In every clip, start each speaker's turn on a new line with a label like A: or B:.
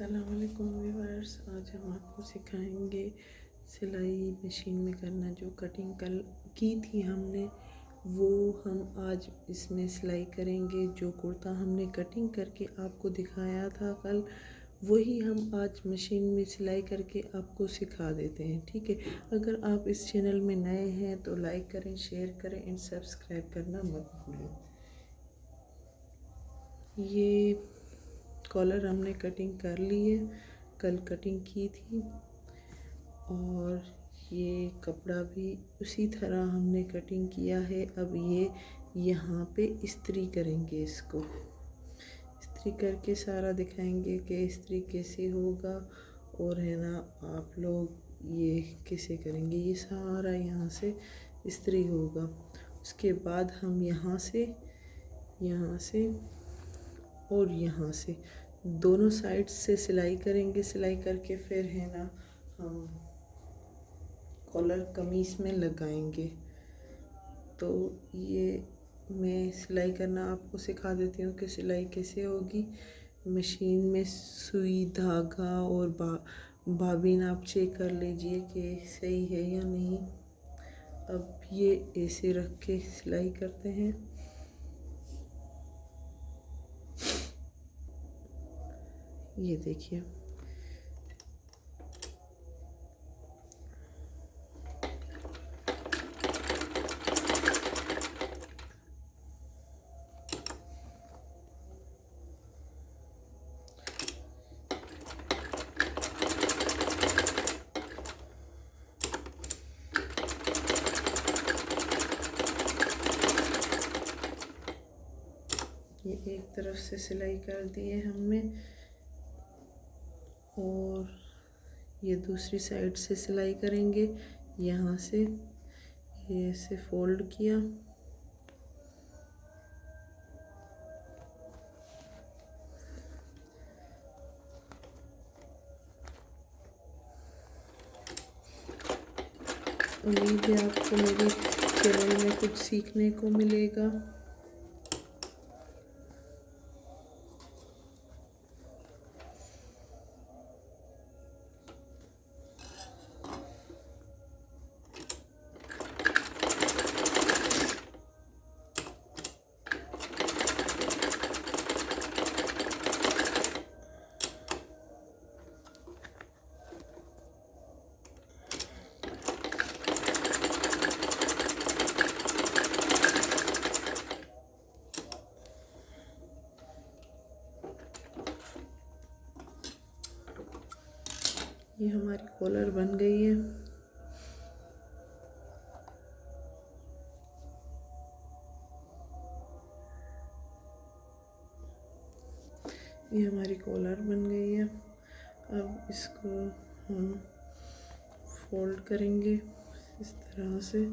A: अस्सलामुअलैकुम व्यूअर्स, आज हम आपको सिखाएंगे सिलाई मशीन में करना। जो कटिंग कल की थी हमने वो हम आज इसमें सिलाई करेंगे। जो कुर्ता हमने कटिंग करके आपको दिखाया था कल, वही हम आज मशीन में सिलाई करके आपको सिखा देते हैं। ठीक है, अगर आप इस चैनल में नए हैं तो लाइक करें, शेयर करें एंड सब्सक्राइब करना मत भूलें। ये कॉलर हमने कटिंग कर ली है, कल कटिंग की थी, और ये कपड़ा भी उसी तरह हमने कटिंग किया है। अब ये यहाँ पे इस्त्री करेंगे, इसको इस्त्री करके सारा दिखाएंगे कि इस्त्री कैसे होगा और है ना आप लोग ये कैसे करेंगे। ये सारा यहाँ से इस्त्री होगा। उसके बाद हम यहाँ से और यहाँ से दोनों साइड से सिलाई करेंगे। सिलाई करके फिर है ना हम कॉलर कमीज में लगाएंगे। तो ये मैं सिलाई करना आपको सिखा देती हूँ कि सिलाई कैसे होगी। मशीन में सुई, धागा और बाबिन आप चेक कर लीजिए कि सही है या नहीं। अब ये ऐसे रख के सिलाई करते हैं। ये देखिए, ये एक तरफ से सिलाई कर दी है हमने और ये दूसरी साइड से सिलाई करेंगे। यहाँ से ये ऐसे फोल्ड किया, उम्मीद है आपको मेरे चैनल में कुछ सीखने को मिलेगा। ये हमारी कॉलर बन गई है। ये हमारी कॉलर बन गई है। अब इसको हम फोल्ड करेंगे इस तरह से।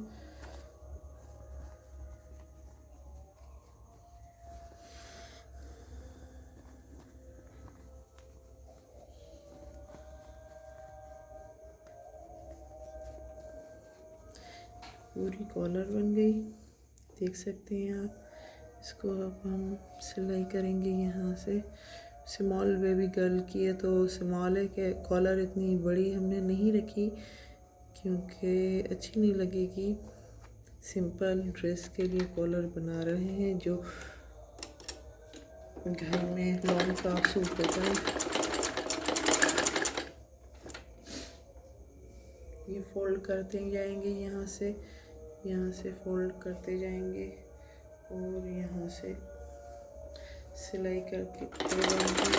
A: पूरी कॉलर बन गई, देख सकते हैं आप। इसको अब हम सिलाई करेंगे यहाँ से। स्मॉल बेबी गर्ल की है तो स्मॉल है कि कॉलर इतनी बड़ी हमने नहीं रखी क्योंकि अच्छी नहीं लगेगी। सिंपल ड्रेस के लिए कॉलर बना रहे हैं जो घर में लॉन्ग फ्रॉक सूट होता है। ये फोल्ड करते जाएंगे, यहाँ से फोल्ड करते जाएंगे और यहाँ से सिलाई करके जाएंगे।